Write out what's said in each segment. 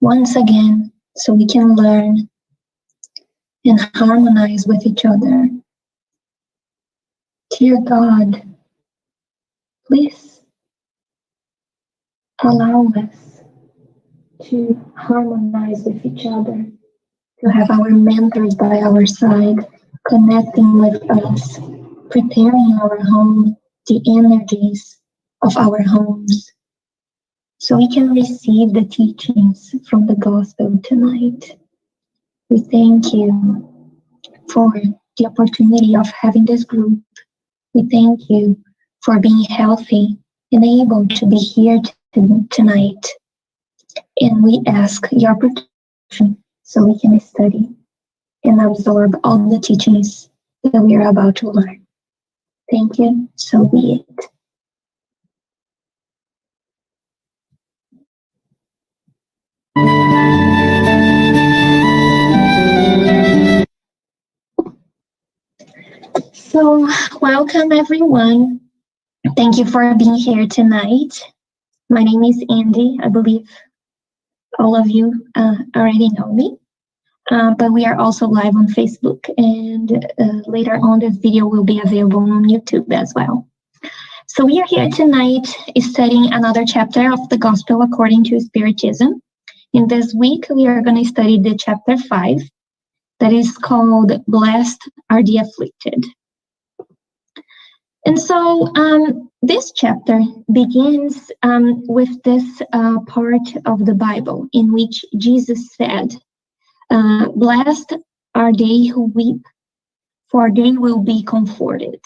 once again so we can learn and harmonize with each other. Dear God, please allow us to harmonize with each other, to have our mentors by our side, connecting with us, preparing our home, the energies of our homes, so we can receive the teachings from the gospel tonight. We thank you for the opportunity of having this group. We thank you for being healthy and able to be here tonight. And we ask your protection so we can study and absorb all the teachings that we are about to learn. Thank you. So be it. So, welcome everyone. Thank you for being here tonight. My name is Andy. I believe all of you already know me. But we are also live on Facebook, and later on this video will be available on YouTube as well. So we are here tonight studying another chapter of the Gospel according to Spiritism. In this week, we are going to study the chapter 5, that is called Blessed Are the Afflicted. And so this chapter begins with this part of the Bible in which Jesus said, blessed are they who weep, for they will be comforted.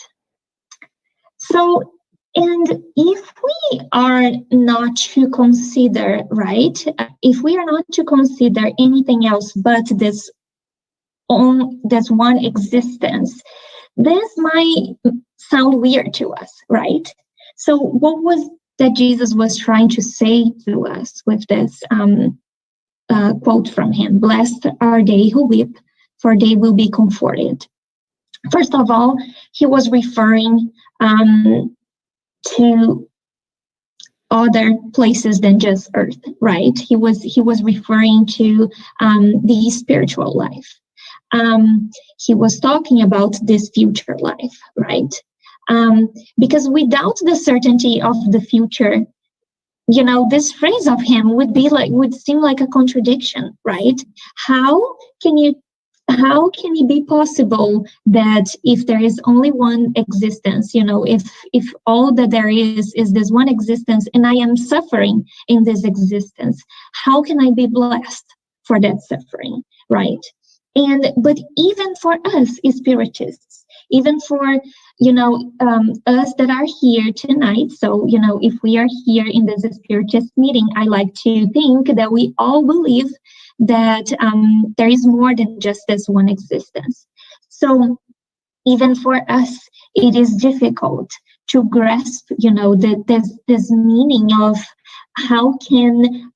So, and if we are not to consider, right, if we are not to consider anything else but this one existence, this might sound weird to us, right? So what was that Jesus was trying to say to us with this quote from him? Blessed are they who weep, for they will be comforted. First of all, he was referring to other places than just earth, right? He was referring to the spiritual life. He was talking about this future life, right? Because without the certainty of the future, you know, this phrase of him would seem like a contradiction, right? How can it be possible that if there is only one existence, you know, if all that there is this one existence and I am suffering in this existence, how can I be blessed for that suffering, right? But even for us spiritists, even for, you know, us that are here tonight, so, you know, if we are here in this spiritist meeting, I like to think that we all believe that there is more than just this one existence. So even for us, it is difficult to grasp, you know, this meaning of how can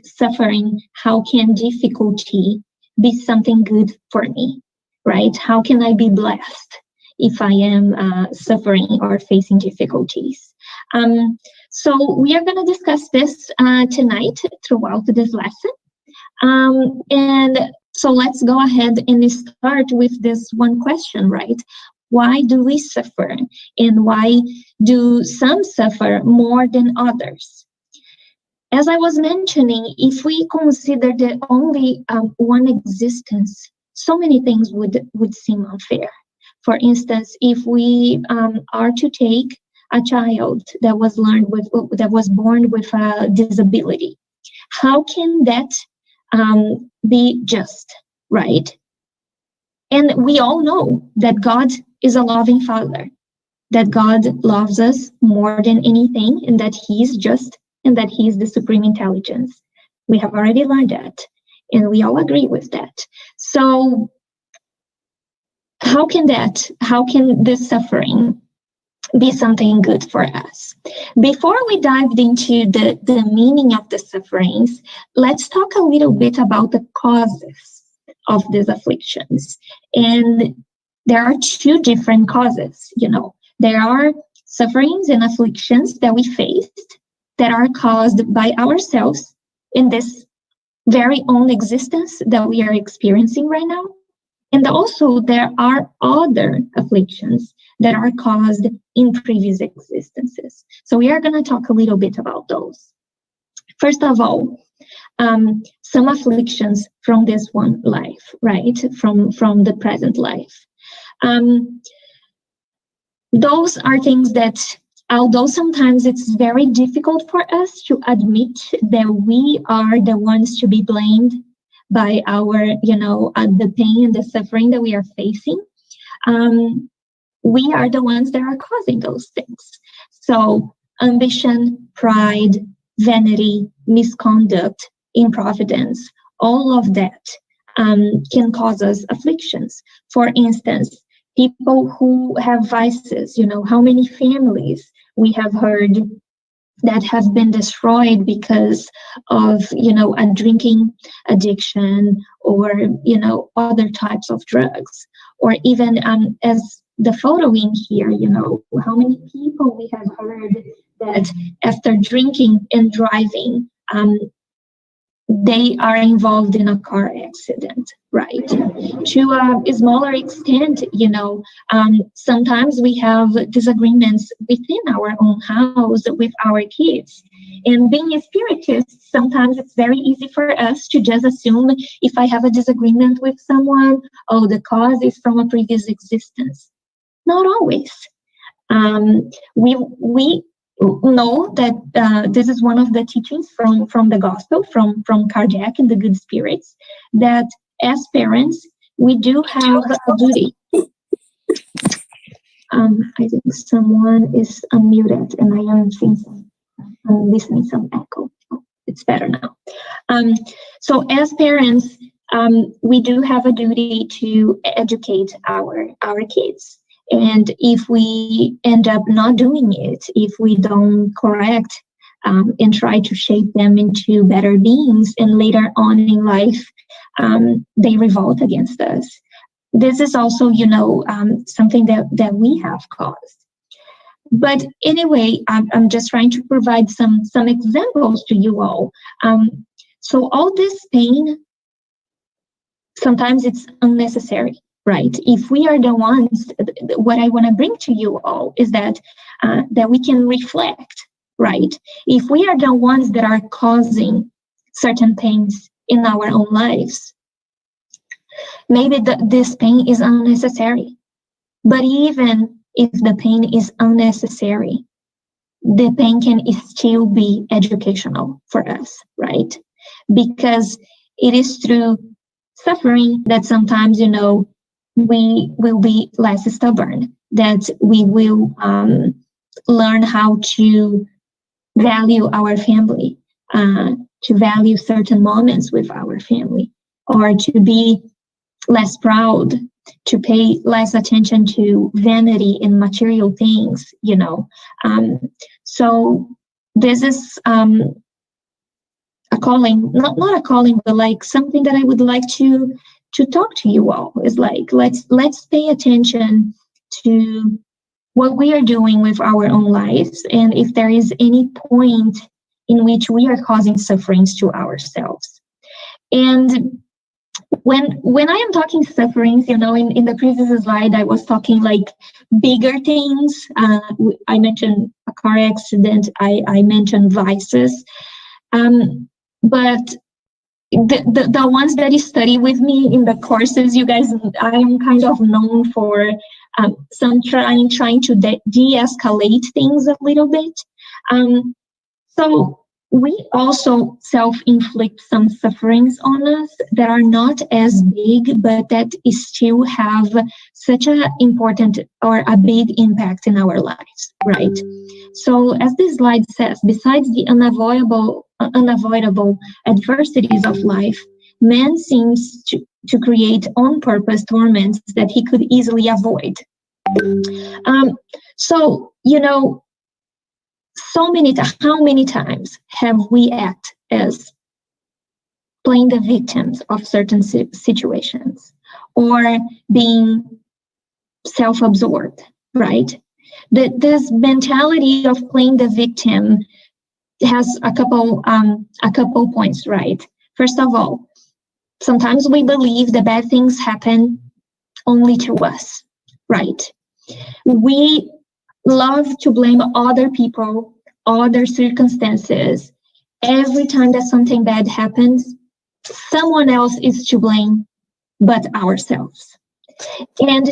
suffering, how can difficulty be something good for me, right? How can I be blessed if I am suffering or facing difficulties? So we are going to discuss this tonight throughout this lesson. And so let's go ahead and start with this one question, right? Why do we suffer? And why do some suffer more than others? As I was mentioning, if we consider that only one existence, so many things would seem unfair. For instance, if we are to take a child that was born with a disability, how can that be just, right? And we all know that God is a loving Father, that God loves us more than anything, and that He is just, and that He is the supreme intelligence. We have already learned that, and we all agree with that. So how can this suffering be something good for us? Before we dive into the meaning of the sufferings, let's talk a little bit about the causes of these afflictions. And there are two different causes, you know. There are sufferings and afflictions that we faced that are caused by ourselves in this very own existence that we are experiencing right now. And also there are other afflictions that are caused in previous existences. So we are going to talk a little bit about those. First of all, some afflictions from this one life, right? From the present life. Those are things that, although sometimes it's very difficult for us to admit that we are the ones to be blamed by our, the pain and the suffering that we are facing, we are the ones that are causing those things. So ambition, pride, vanity, misconduct, improvidence, all of that can cause us afflictions. For instance, people who have vices, how many families we have heard that have been destroyed because of, a drinking addiction or, other types of drugs. Or even as the photo in here, how many people we have heard that after drinking and driving, they are involved in a car accident, right? To a smaller extent, sometimes we have disagreements within our own house with our kids. And being a spiritist, sometimes it's very easy for us to just assume if I have a disagreement with someone, the cause is from a previous existence. Not always. We know that this is one of the teachings from the gospel, from Kardec and the good spirits, that as parents, we do have a duty. I think someone is unmuted and I am I'm listening some echo. Oh, it's better now. So as parents, we do have a duty to educate our kids. And if we end up not doing it, if we don't correct and try to shape them into better beings, and later on in life, they revolt against us. This is also, something that we have caused. But anyway, I'm just trying to provide some examples to you all. So all this pain, sometimes it's unnecessary. Right. If we are the ones, what I want to bring to you all is that we can reflect, right? If we are the ones that are causing certain pains in our own lives, maybe this pain is unnecessary. But even if the pain is unnecessary, the pain can still be educational for us, right? Because it is through suffering that sometimes, we will be less stubborn, that we will learn how to value our family, to value certain moments with our family, or to be less proud, to pay less attention to vanity and material things, So this is a calling, not a calling, but like something that I would like to talk to you all. Is like, let's pay attention to what we are doing with our own lives, and if there is any point in which we are causing sufferings to ourselves. And when I am talking sufferings, in the previous slide, I was talking like bigger things. I mentioned a car accident. I mentioned vices. But the ones that you study with me in the courses, you guys, I am kind of known for some trying to de-escalate things a little bit. So we also self-inflict some sufferings on us that are not as big, but that still have such an important or a big impact in our lives, right? So as this slide says, besides the unavoidable adversities of life, man seems to create on purpose torments that he could easily avoid. So, how many times have we acted as playing the victims of certain situations, or being self-absorbed, right? This mentality of playing the victim has a couple points, right? First of all, sometimes we believe the bad things happen only to us, right? We love to blame other people, other circumstances. Every time that something bad happens, someone else is to blame but ourselves. And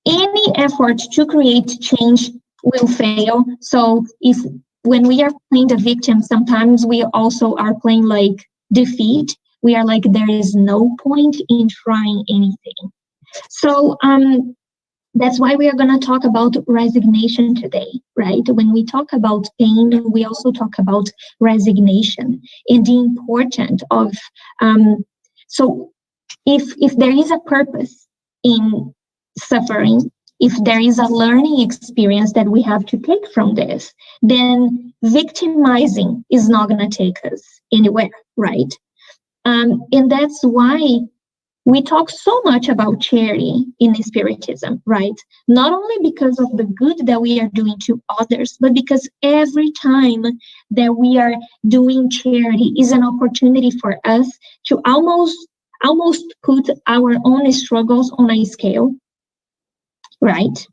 any effort to create change will fail. So if when we are playing the victim, sometimes we also are playing like defeat. We are like, there is no point in trying anything. So that's why we are going to talk about resignation today, right? When we talk about pain, we also talk about resignation and the importance of, so if there is a purpose in suffering, if there is a learning experience that we have to take from this, then victimizing is not going to take us anywhere, right? And that's why we talk so much about charity in Spiritism, right? Not only because of the good that we are doing to others, but because every time that we are doing charity is an opportunity for us to almost put our own struggles on a scale, right?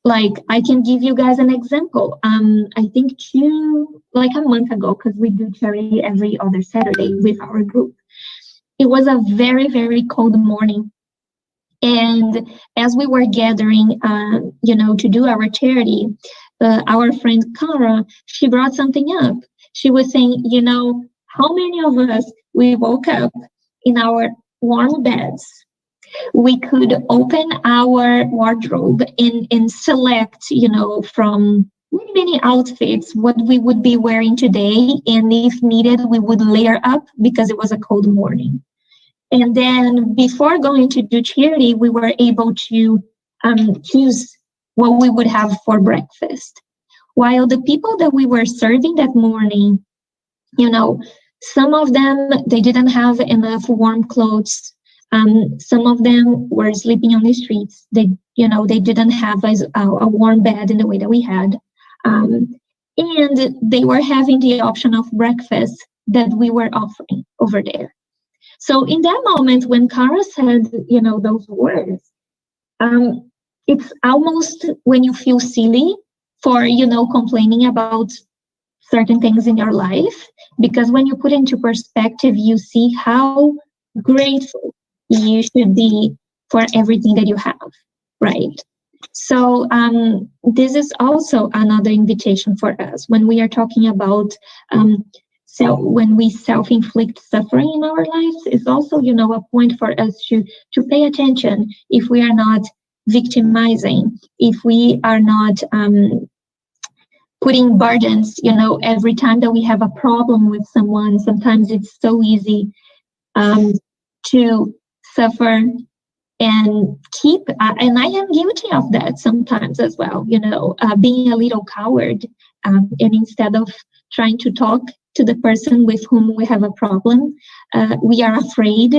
Like, I can give you guys an example. I think like a month ago, because we do charity every other Saturday with our group. It was a very, very cold morning. And as we were gathering, to do our charity, our friend Cara, she brought something up. She was saying, how many of us, we woke up in our warm beds, we could open our wardrobe and select, from many outfits, what we would be wearing today. And if needed, we would layer up because it was a cold morning. And then before going to do charity, we were able to choose what we would have for breakfast. While the people that we were serving that morning, some of them, they didn't have enough warm clothes. Some of them were sleeping on the streets. They didn't have a warm bed in the way that we had. And they were having the option of breakfast that we were offering over there. So in that moment, when Cara said, those words, it's almost when you feel silly for, complaining about certain things in your life, because when you put into perspective, you see how grateful you should be for everything that you have, right? So this is also another invitation for us when we are talking about so when we self-inflict suffering in our lives. It's also, a point for us to pay attention if we are not victimizing, if we are not putting burdens, every time that we have a problem with someone. Sometimes it's so easy to suffer and keep, and I am guilty of that sometimes as well, being a little coward, and instead of trying to talk to the person with whom we have a problem, we are afraid,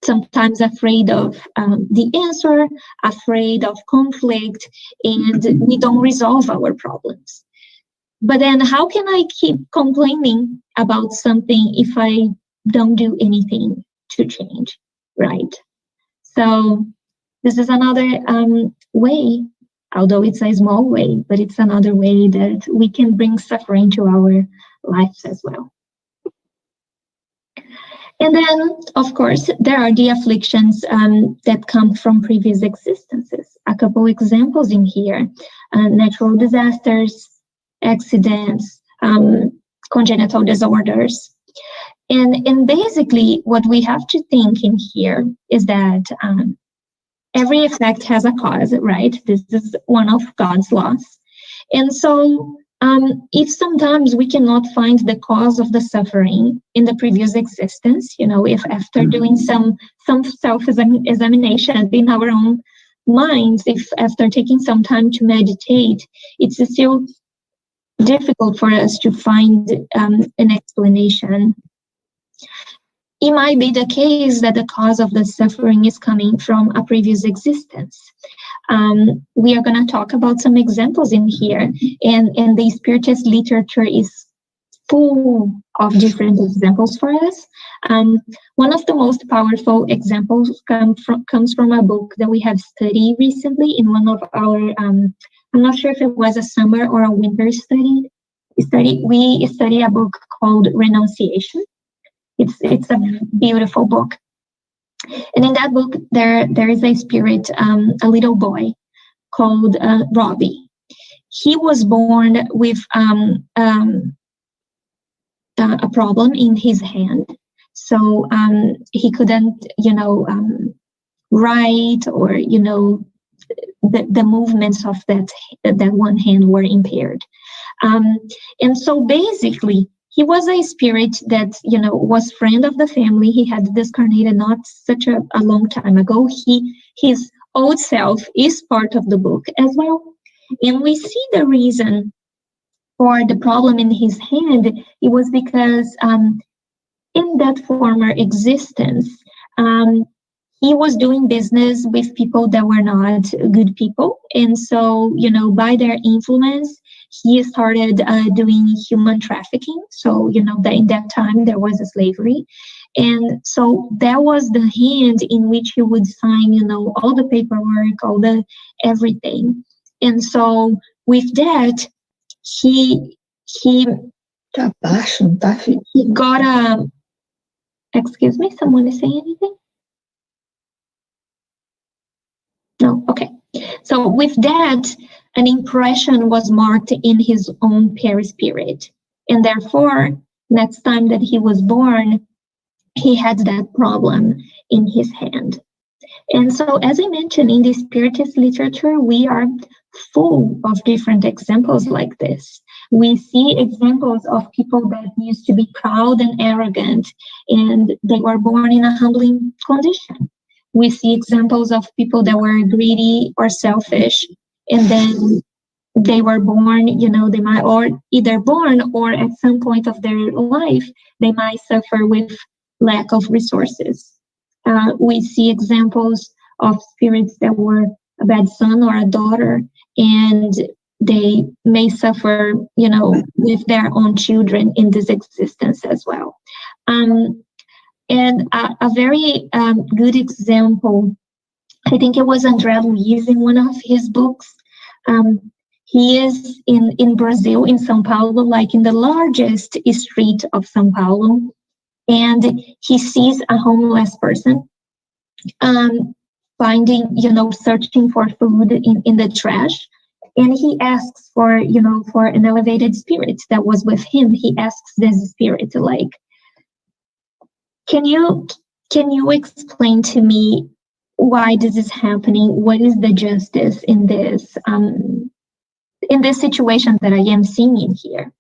sometimes afraid of the answer, afraid of conflict, and we don't resolve our problems. But then how can I keep complaining about something if I don't do anything to change, right? So this is another way, although it's a small way, but it's another way that we can bring suffering to our lives as well. And then, of course, there are the afflictions that come from previous existences. A couple examples in here: natural disasters, accidents, congenital disorders. And basically, what we have to think in here is that every effect has a cause, right? This is one of God's laws. And so if sometimes we cannot find the cause of the suffering in the previous existence, if after doing some self-examination in our own minds, if after taking some time to meditate, it's still difficult for us to find an explanation, it might be the case that the cause of the suffering is coming from a previous existence. We are going to talk about some examples in here, and the Spiritist literature is full of different examples for us. One of the most powerful examples comes from a book that we have studied recently in one of our, I'm not sure if it was a summer or a winter study. We studied a book called Renunciation. It's a beautiful book. And in that book, there is a spirit, a little boy called Robbie. He was born with a problem in his hand, so he couldn't, write, or the movements of that one hand were impaired, and so basically he was a spirit that was friend of the family. He had discarnated not such a long time ago. His old self is part of the book as well, and we see the reason for the problem in his hand. It was because in that former existence, he was doing business with people that were not good people. And so, by their influence, he started doing human trafficking. So, that in that time there was a slavery. And so that was the hand in which he would sign, all the paperwork, all the everything. And so with that, he got a, excuse me, someone is saying anything? No, okay. So with that, an impression was marked in his own perispirit. And therefore, next time that he was born, he had that problem in his hand. And so, as I mentioned, in the Spiritist literature, we are full of different examples like this. We see examples of people that used to be proud and arrogant, and they were born in a humbling condition. We see examples of people that were greedy or selfish, and then they were born, they might, or either born or at some point of their life, they might suffer with lack of resources. We see examples of spirits that were a bad son or a daughter, and they may suffer, with their own children in this existence as well. And a very good example, I think it was André Luiz in one of his books. He is in Brazil, in São Paulo, like in the largest street of São Paulo, and he sees a homeless person finding, searching for food in the trash. And he asks for an elevated spirit that was with him. He asks this spirit, like, can you explain to me why this is happening? What is the justice in this situation that I am seeing here?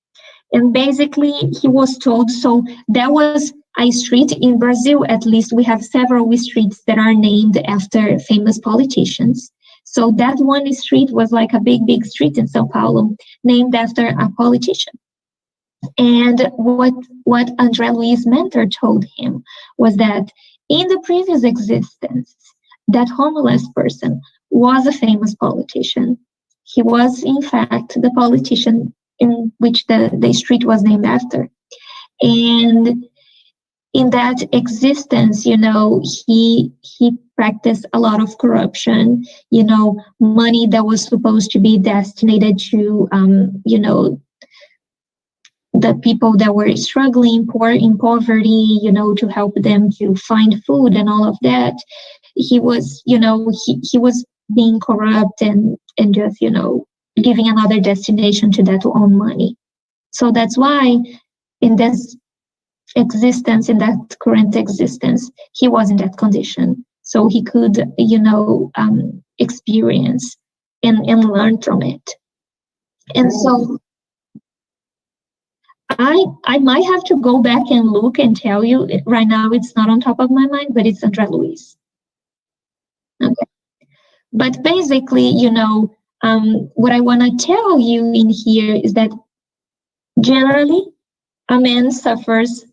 And basically, he was told, so there was a street in Brazil, at least we have several streets that are named after famous politicians. So that one street was like a big street in Sao Paulo, named after a politician. And what André Luiz' mentor told him was that in the previous existence, that homeless person was a famous politician. He was, in fact, the politician in which the street was named after. And in that existence, he practiced a lot of corruption, money that was supposed to be destined to, the people that were struggling, poor in poverty, to help them to find food and all of that. He was, he was being corrupt and just, giving another destination to that own money. So that's why in this existence, in that current existence, he was in that condition. So he could, experience and learn from it. And so I might have to go back and look and tell you. Right now, it's not on top of my mind, but it's André Luiz. Okay. But basically, what I want to tell you in here is that generally, a man suffers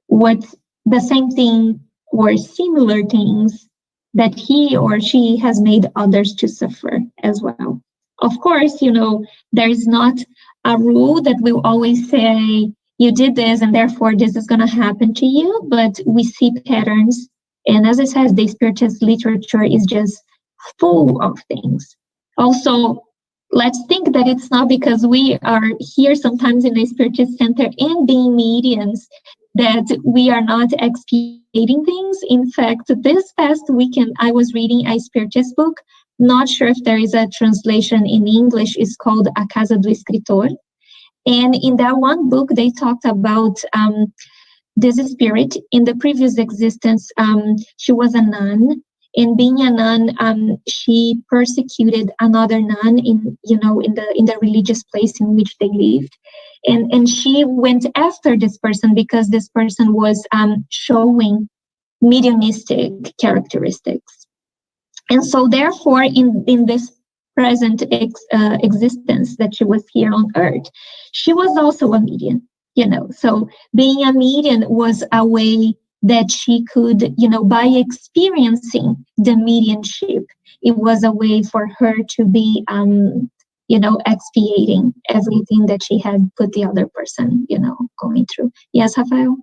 with the same thing or similar things that he or she has made others to suffer as well. Of course, there is not a rule that will always say, you did this and therefore this is going to happen to you, but we see patterns. And as I said, the spiritist literature is just full of things. Also, let's think that it's not because we are here sometimes in the spiritist center and being mediums that we are not expiating things. In fact, this past weekend, I was reading a spiritist book. Not sure if there is a translation in English. It's called A Casa do Escritor. And in that one book, they talked about this spirit. In the previous existence, she was a nun. And being a nun, she persecuted another nun in the religious place in which they lived. And she went after this person because this person was showing mediumistic characteristics. And so therefore, in this present existence that she was here on earth, she was also a medium, So being a medium was a way that she could, by experiencing the mediumship, it was a way for her to be, expiating everything that she had put the other person, going through. Yes, Rafael?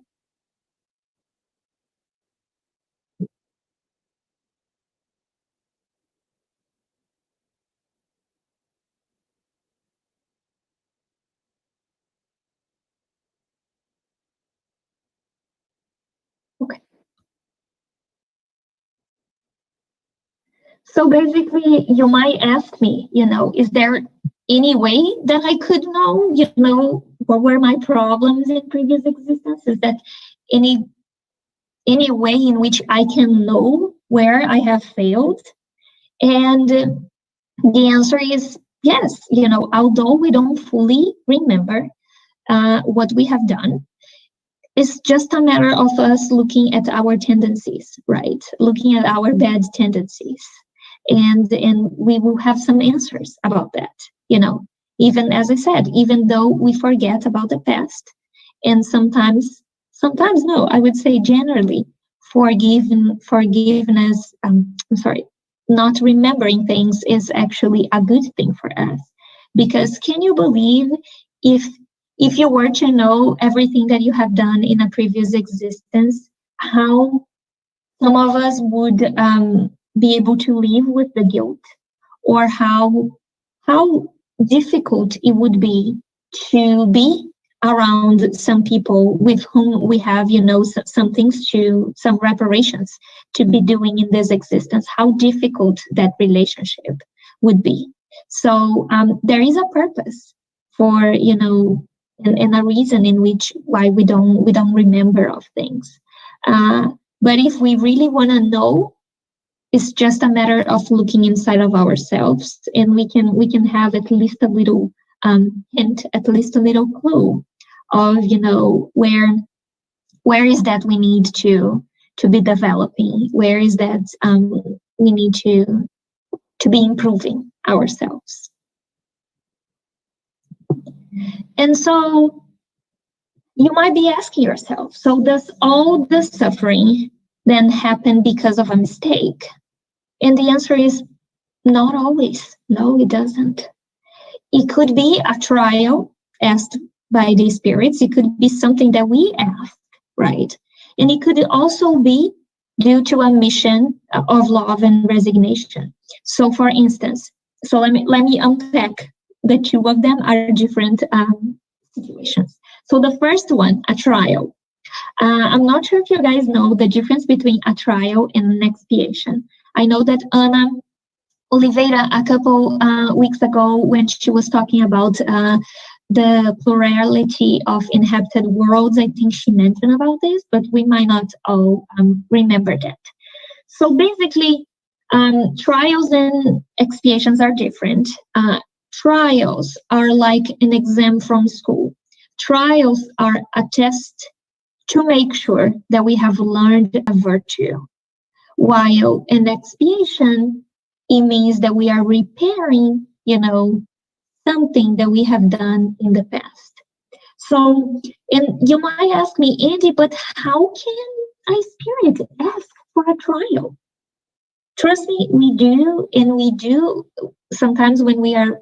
Okay. So basically, you might ask me, is there any way that I could know, what were my problems in previous existence? Is that any way in which I can know where I have failed? And the answer is yes. Although we don't fully remember what we have done, it's just a matter of us looking at our tendencies, right? Looking at our bad tendencies. And we will have some answers about that, even as I said, even though we forget about the past. And sometimes no, I would say generally forgiveness, not remembering things is actually a good thing for us. Because can you believe if you were to know everything that you have done in a previous existence, how some of us would be able to live with the guilt, or how difficult it would be to be around some people with whom we have, some things some reparations to be doing in this existence, how difficult that relationship would be. So there is a purpose for, and a reason in which why we don't remember of things. But if we really want to know, it's just a matter of looking inside of ourselves, and we can have at least a little hint, at least a little clue of, where is that we need to be developing, where is that we need to be improving ourselves. And so you might be asking yourself, so does all the suffering then happen because of a mistake? And the answer is not always. No, it doesn't. It could be a trial asked by the spirits. It could be something that we ask, right? And it could also be due to a mission of love and resignation. So for instance, let me unpack the two of them are different situations. So the first one, a trial. I'm not sure if you guys know the difference between a trial and an expiation. I know that Ana Oliveira, a couple weeks ago, when she was talking about the plurality of inhabited worlds, I think she mentioned about this, but we might not all remember that. So basically, trials and expiations are different. Trials are like an exam from school. Trials are a test to make sure that we have learned a virtue. While an expiation, it means that we are repairing, something that we have done in the past. So, and you might ask me, Andy, but how can a spirit ask for a trial? Trust me, we do, and we do sometimes when we are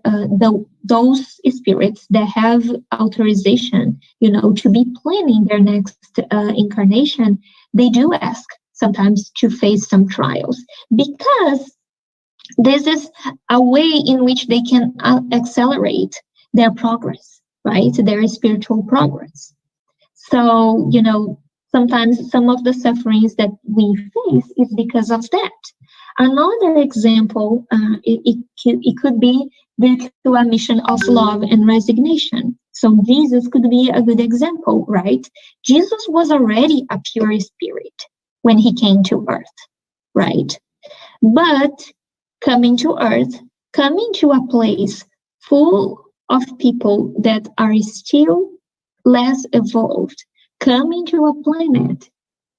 those spirits that have authorization, to be planning their next incarnation, they do ask sometimes to face some trials, because this is a way in which they can accelerate their progress, right? Their spiritual progress. So, sometimes some of the sufferings that we face is because of that. Another example, it could be due to a mission of love and resignation. So Jesus could be a good example, right? Jesus was already a pure spirit when he came to earth, right? But coming to earth, coming to a place full of people that are still less evolved, coming to a planet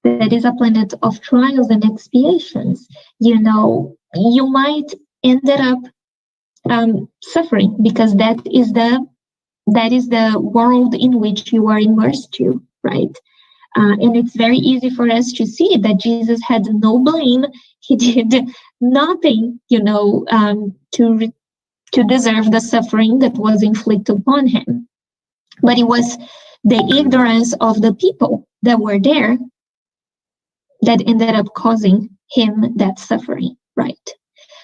that is a planet of trials and expiations, you might end up suffering, because that is the world in which you are immersed to, right? And it's very easy for us to see that Jesus had no blame. He did nothing, to deserve the suffering that was inflicted upon him. But it was the ignorance of the people that were there that ended up causing him that suffering, right?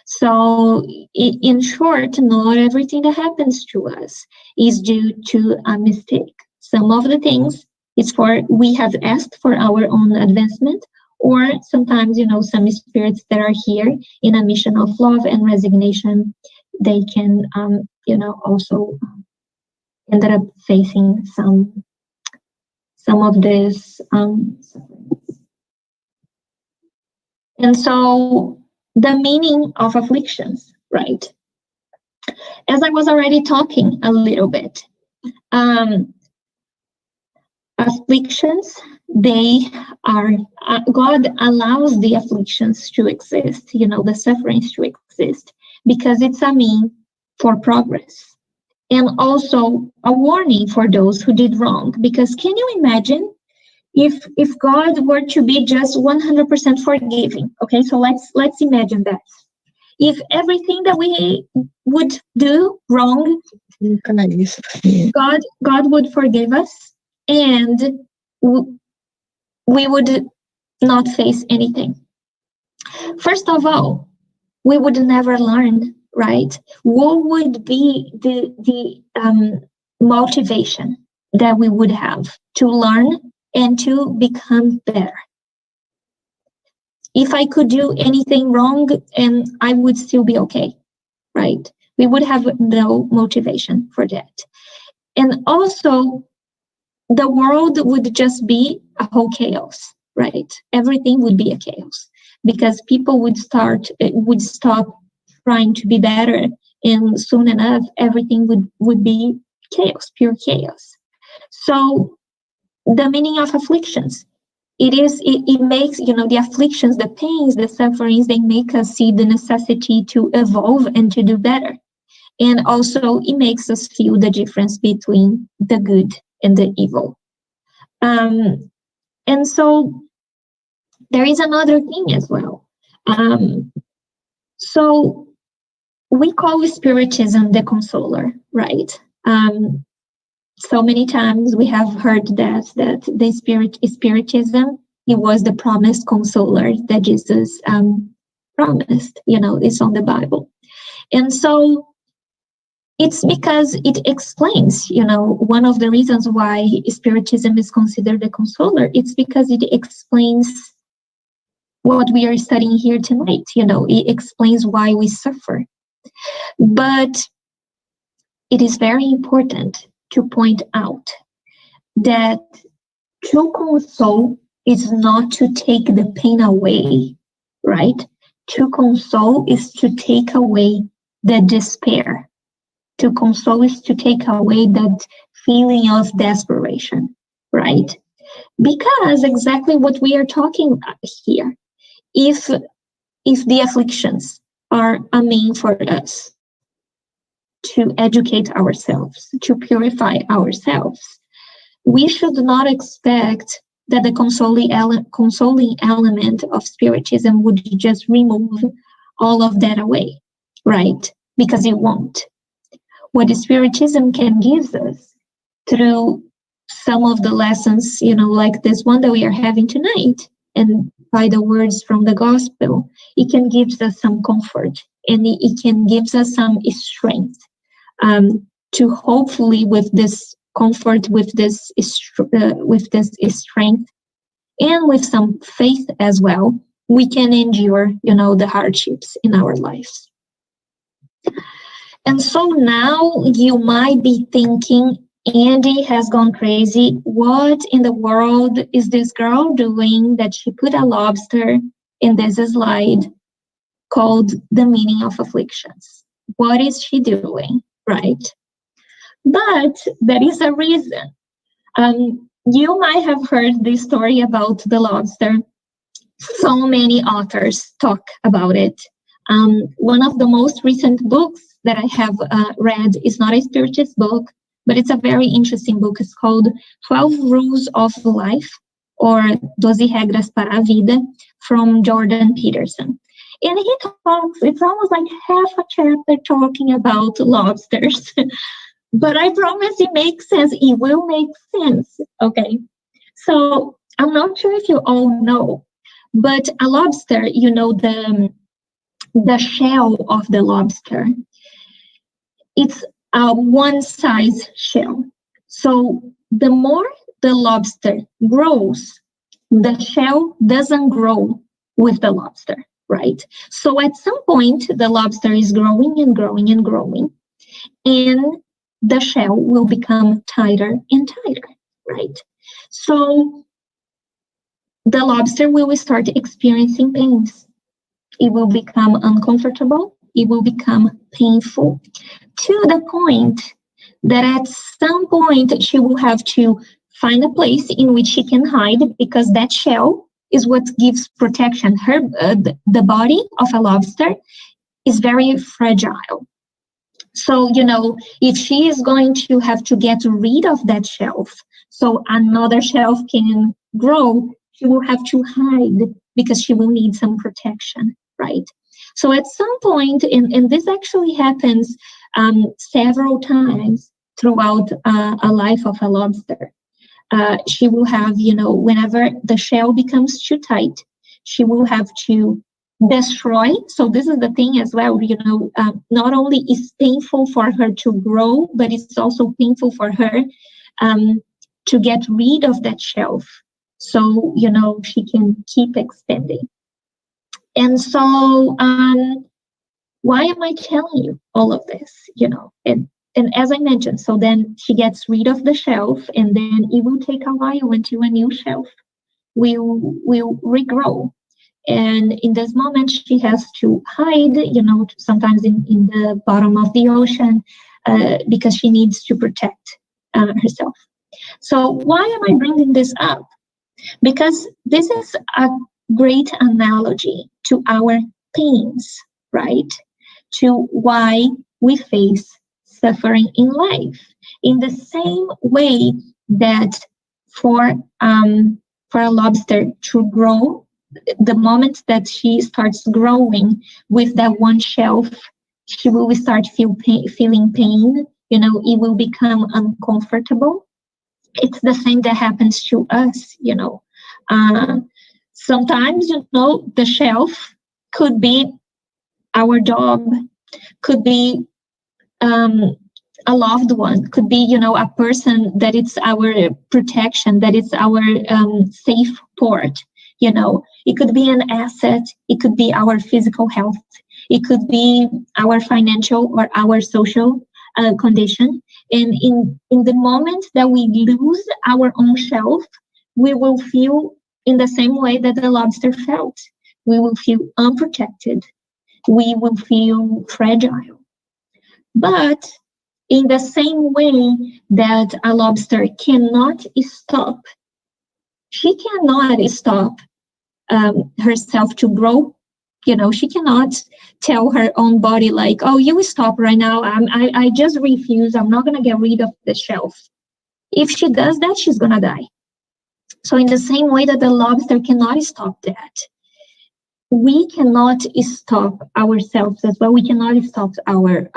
So, in short, not everything that happens to us is due to a mistake. Some of the things is for we have asked for our own advancement, or sometimes, some spirits that are here in a mission of love and resignation, they can, also ended up facing some of this sufferings. And so the meaning of afflictions, right? As I was already talking a little bit, afflictions, they are, God allows the afflictions to exist, the sufferings to exist, because it's a mean for progress. And also a warning for those who did wrong. Because can you imagine if God were to be just 100% forgiving? Okay, so let's imagine that. If everything that we would do wrong, God would forgive us, and we would not face anything. First of all, we would never learn, right? What would be the motivation that we would have to learn and to become better? If I could do anything wrong and I would still be okay, right? We would have no motivation for that. And also, the world would just be a whole chaos, right? Everything would be a chaos, because people would stop trying to be better, and soon enough, everything would be chaos, pure chaos. So the meaning of afflictions, it makes, the afflictions, the pains, the sufferings, they make us see the necessity to evolve and to do better. And also it makes us feel the difference between the good and the evil. And so there is another thing as well. So we call Spiritism the consoler, right? So many times we have heard that the Spiritism, it was the promised consoler that Jesus promised, it's on the Bible. And so it's because it explains, one of the reasons why Spiritism is considered a consoler, it's because it explains what we are studying here tonight. It explains why we suffer. But it is very important to point out that to console is not to take the pain away, right? To console is to take away the despair. To console is to take away that feeling of desperation, right? Because exactly what we are talking about here, if the afflictions are a mean for us to educate ourselves, to purify ourselves, we should not expect that the consoling element of Spiritism would just remove all of that away, right? Because it won't. What the Spiritism can give us through some of the lessons, like this one that we are having tonight, and by the words from the gospel, it can give us some comfort, and it can give us some strength to hopefully, with this comfort, with this strength, and with some faith as well, we can endure, the hardships in our lives. And so now you might be thinking, Andy has gone crazy. What in the world is this girl doing that she put a lobster in this slide called The Meaning of Afflictions? What is she doing, right? But there is a reason. You might have heard this story about the lobster. So many authors talk about it. One of the most recent books that I have read is not a Spiritist book, but it's a very interesting book. It's called 12 Rules of Life, or 12 Regras para a Vida, from Jordan Peterson. And he talks, it's almost like half a chapter talking about lobsters. But I promise it makes sense. It will make sense, okay? So I'm not sure if you all know, but a lobster, the shell of the lobster, it's a one-size shell. So the more the lobster grows, the shell doesn't grow with the lobster, right? So at some point, the lobster is growing and growing and growing, and the shell will become tighter and tighter, right? So the lobster will start experiencing pains. It will become uncomfortable. It will become painful, to the point that at some point she will have to find a place in which she can hide, because that shell is what gives protection. The body of a lobster is very fragile. So, if she is going to have to get rid of that shelf so another shelf can grow, she will have to hide because she will need some protection, right? So at some point, and this actually happens several times throughout a life of a lobster, she will have, whenever the shell becomes too tight, she will have to destroy. So this is the thing as well, not only is painful for her to grow, but it's also painful for her to get rid of that shelf. So, she can keep expanding. And so, why am I telling you all of this, And as I mentioned, so then she gets rid of the shelf, and then it will take a while until a new shelf will regrow. And in this moment, she has to hide, sometimes in the bottom of the ocean, because she needs to protect herself. So why am I bringing this up? Because this is a great analogy to our pains, right? To why we face suffering in life. In the same way that for a lobster to grow, the moment that she starts growing with that one shelf, she will start feeling pain. It will become uncomfortable. It's the same that happens to us. Sometimes, the shelf could be our job, could be a loved one, could be, a person that it's our protection, that it's our safe port. It could be an asset. It could be our physical health. It could be our financial or our social condition. And in the moment that we lose our own shelf, we will feel in the same way that the lobster felt. We will feel unprotected. We will feel fragile. But in the same way that a lobster cannot stop, she cannot stop herself to grow. She cannot tell her own body like, oh, you stop right now. I just refuse. I'm not going to get rid of the shelf. If she does that, she's going to die. So in the same way that the lobster cannot stop that, we cannot stop ourselves as well. We cannot stop our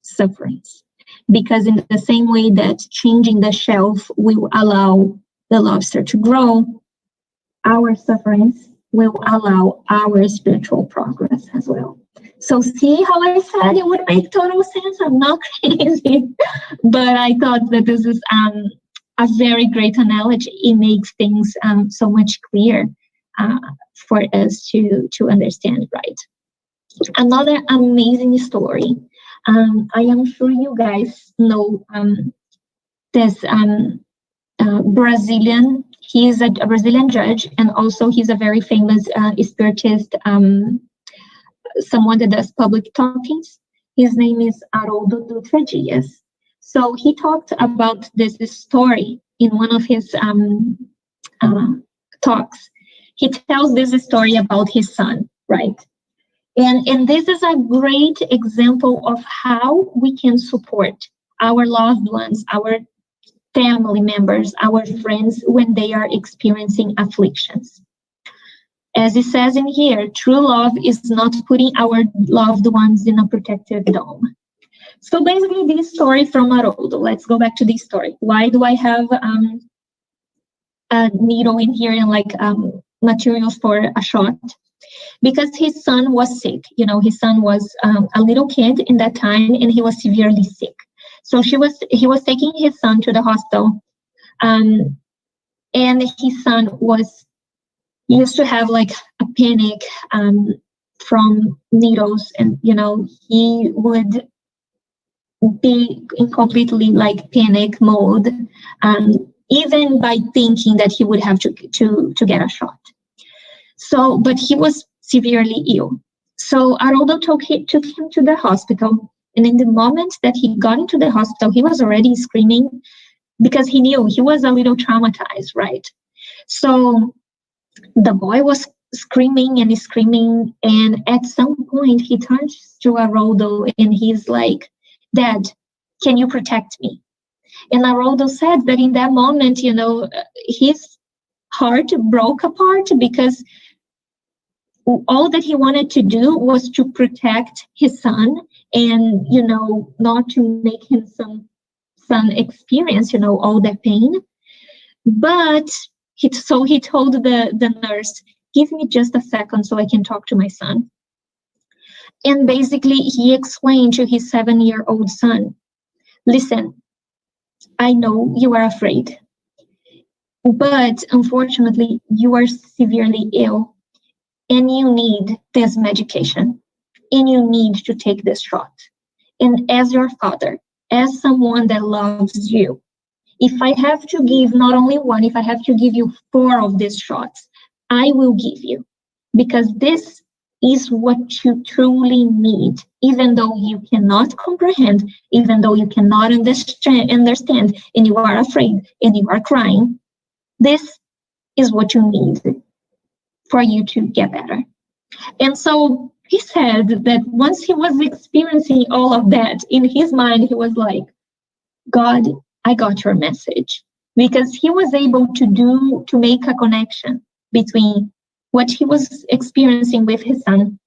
sufferings, because in the same way that changing the shelf will allow the lobster to grow, our sufferings will allow our spiritual progress as well. So see how I said it would make total sense? I'm not crazy, but I thought that this is a very great analogy. It makes things so much clearer for us to understand, right? Another amazing story. I am sure you guys know this Brazilian. He is a Brazilian judge, and also he's a very famous spiritist, someone that does public talkings. His name is Haroldo Dutra Dias. So he talked about this story in one of his talks. He tells this story about his son, right? And this is a great example of how we can support our loved ones, our family members, our friends, when they are experiencing afflictions. As it says in here, true love is not putting our loved ones in a protective dome. So basically, this story from Haroldo. Let's go back to this story. Why do I have a needle in here and like materials for a shot? Because his son was sick. You know, his son was a little kid in that time, and he was severely sick. So he was taking his son to the hospital, and his son used to have like a panic from needles, and you know, he would be in completely like panic mode, even by thinking that he would have to get a shot. So, but he was severely ill. So Haroldo took him to the hospital. And in the moment that he got into the hospital, he was already screaming because he knew he was a little traumatized, right? So the boy was screaming and screaming. And at some point, he turns to Haroldo and he's like, "Dad, can you protect me?" And Haroldo said that in that moment, you know, his heart broke apart, because all that he wanted to do was to protect his son and, you know, not to make him son experience, you know, all that pain. But he told the nurse, "Give me just a second so I can talk to my son." And basically he explained to his 7-year-old son, "Listen, I know you are afraid, but unfortunately you are severely ill. And you need this medication, and you need to take this shot. And as your father, as someone that loves you, if I have to give not only one, if I have to give you 4 of these shots, I will give you, because this is what you truly need, even though you cannot comprehend, even though you cannot understand, and you are afraid, and you are crying. This is what you need for you to get better." And so he said that once he was experiencing all of that, in his mind, he was like, "God, I got your message." Because he was able to make a connection between what he was experiencing with his son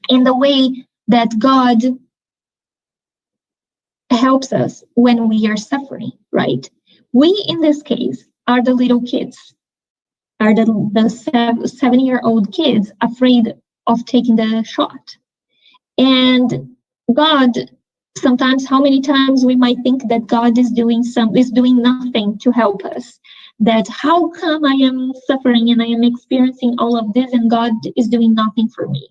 and the way that God helps us when we are suffering, right? We, in this case, are the little kids, are the 7-year-old kids afraid of taking the shot. And God, sometimes, how many times we might think that God is doing nothing to help us, that how come I am suffering and I am experiencing all of this and God is doing nothing for me?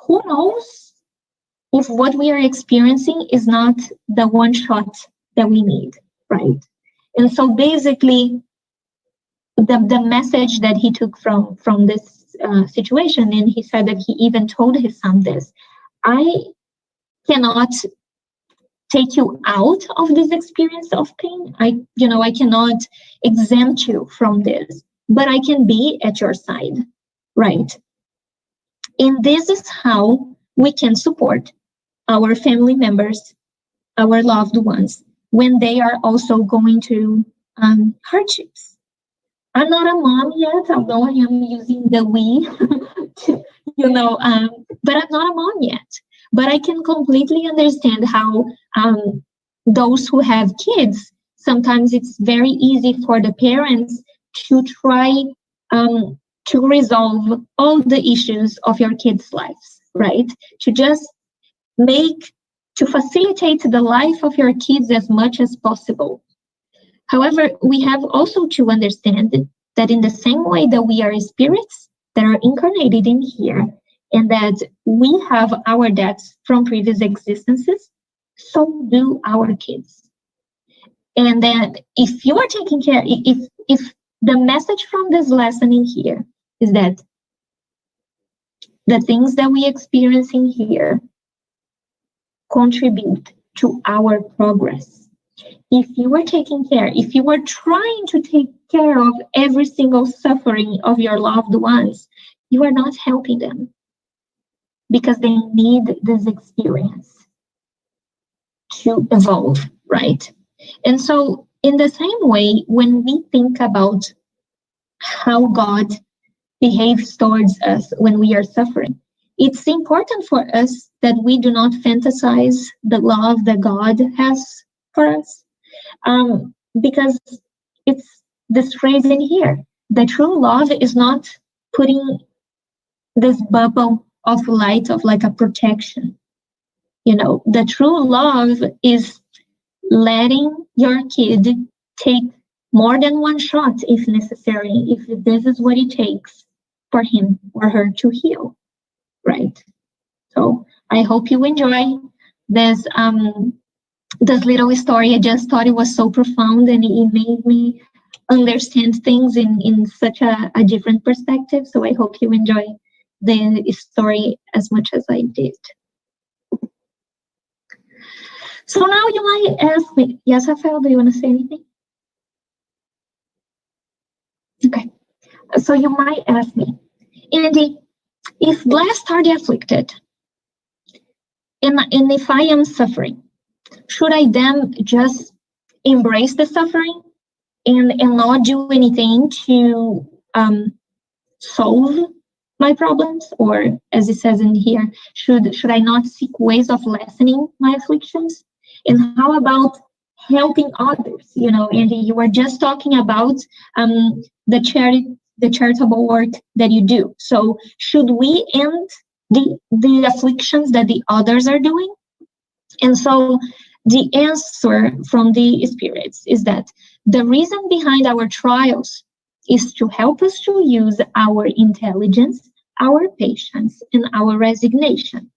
Who knows if what we are experiencing is not the one shot that we need, right? And so basically, the message that he took from this situation, and he said that he even told his son this: "I cannot take you out of this experience of pain. I cannot exempt you from this, but I can be at your side," right? And this is how we can support our family members, our loved ones, when they are also going through hardships. I'm not a mom yet, although I am using the we, to, but I'm not a mom yet. But I can completely understand how those who have kids, sometimes it's very easy for the parents to try to resolve all the issues of your kids' lives, right? To just make, to facilitate the life of your kids as much as possible. However, we have also to understand that in the same way that we are spirits that are incarnated in here, and that we have our debts from previous existences, so do our kids. And that if you are taking care, if the message from this lesson in here is that the things that we experience in here contribute to our progress. If you are taking care, if you are trying to take care of every single suffering of your loved ones, you are not helping them, because they need this experience to evolve, right? And so, in the same way, when we think about how God behaves towards us when we are suffering, it's important for us that we do not fantasize the love that God has for us. Because it's this phrase in here, the true love is not putting this bubble of light of like a protection. The true love is letting your kid take more than one shot if necessary, if this is what it takes for him or her to heal, right? So I hope you enjoy this little story. I just thought it was so profound, and it made me understand things in such a different perspective. So I hope you enjoy the story as much as I did. So now you might ask me, yes, Rafael, do you want to say anything? Okay. So you might ask me, Andy, if blessed are the afflicted, and if I am suffering, should I then just embrace the suffering and not do anything to solve my problems? Or, as it says in here, should I not seek ways of lessening my afflictions? And how about helping others? Andy, you were just talking about the charitable work that you do. So should we end the afflictions that the others are doing? And so the answer from the spirits is that the reason behind our trials is to help us to use our intelligence, our patience, and our resignation.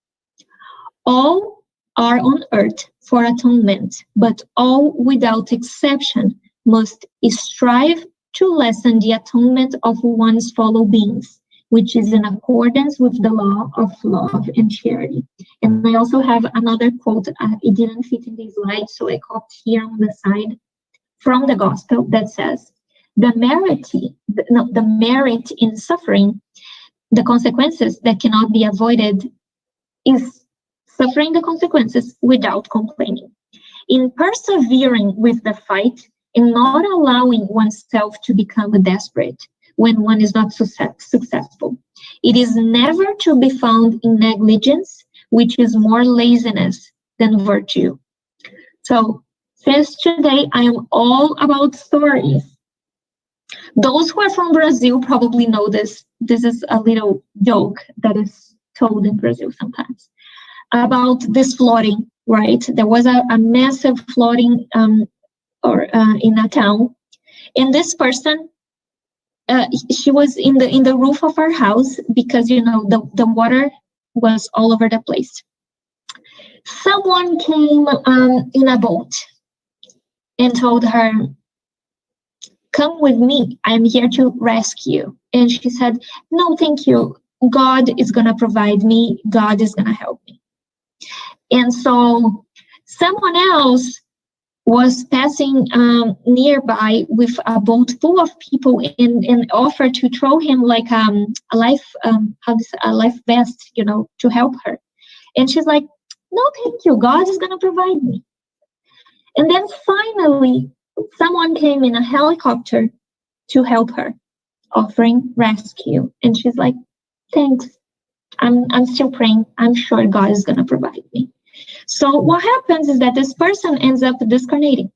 All are on earth for atonement, but all without exception must strive to lessen the atonement of one's fellow beings, which is in accordance with the law of love and charity. And I also have another quote. It didn't fit in this slide, so I copied here on the side from the gospel that says, the merit in suffering, the consequences that cannot be avoided, is suffering the consequences without complaining. In persevering with the fight and not allowing oneself to become desperate when one is not successful, it is never to be found in negligence, which is more laziness than virtue. So, since today I am all about stories, those who are from Brazil probably know this. This is a little joke that is told in Brazil sometimes about this flooding, right? There was a massive flooding in a town, and this person, she was in the roof of our house because the water was all over the place. Someone came in a boat and told her, "Come with me, I'm here to rescue." And she said, "No, thank you. God is going to provide me. God is going to help me." And so someone else was passing nearby with a boat full of people and offered to throw him like a life vest, to help her. And she's like, "No, thank you. God is going to provide me." And then finally, someone came in a helicopter to help her, offering rescue. And she's like, thanks. I'm still praying. I'm sure God is going to provide me. So what happens is that this person ends up discarnating.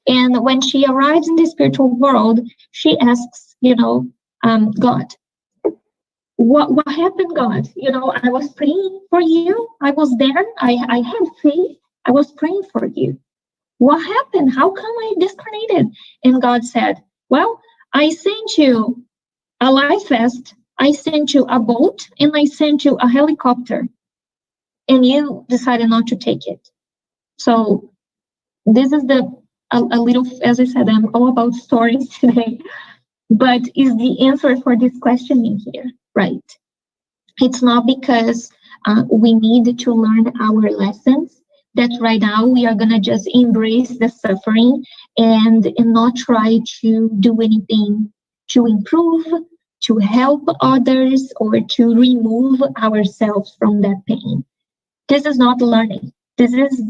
And when she arrives in the spiritual world, she asks, God, what happened, God? I was praying for you. I was there. I had faith. I was praying for you. What happened? How come I discarnated? And God said, well, I sent you a life vest, I sent you a boat, and I sent you a helicopter. And you decided not to take it. So this is a little, as I said, I'm all about stories today, but is the answer for this question in here, right? It's not because we need to learn our lessons that right now we are going to just embrace the suffering and not try to do anything to improve, to help others, or to remove ourselves from that pain. This is not learning. This is,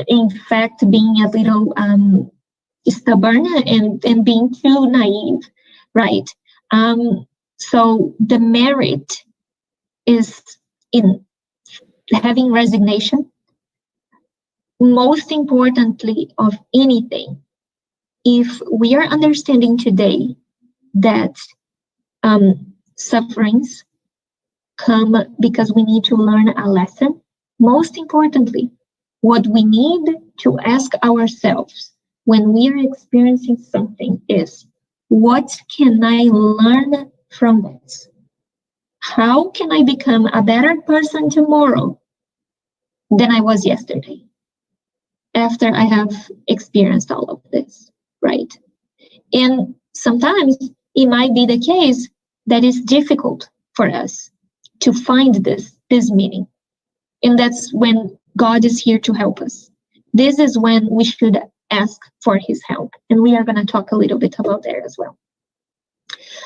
in fact, being a little stubborn and being too naive, right? So the merit is in having resignation. Most importantly of anything, if we are understanding today that sufferings come because we need to learn a lesson, most importantly, what we need to ask ourselves when we are experiencing something is, what can I learn from this? How can I become a better person tomorrow than I was yesterday after I have experienced all of this, right? And sometimes it might be the case that it's difficult for us to find this meaning. And that's when God is here to help us. This is when we should ask for his help. And we are going to talk a little bit about that as well.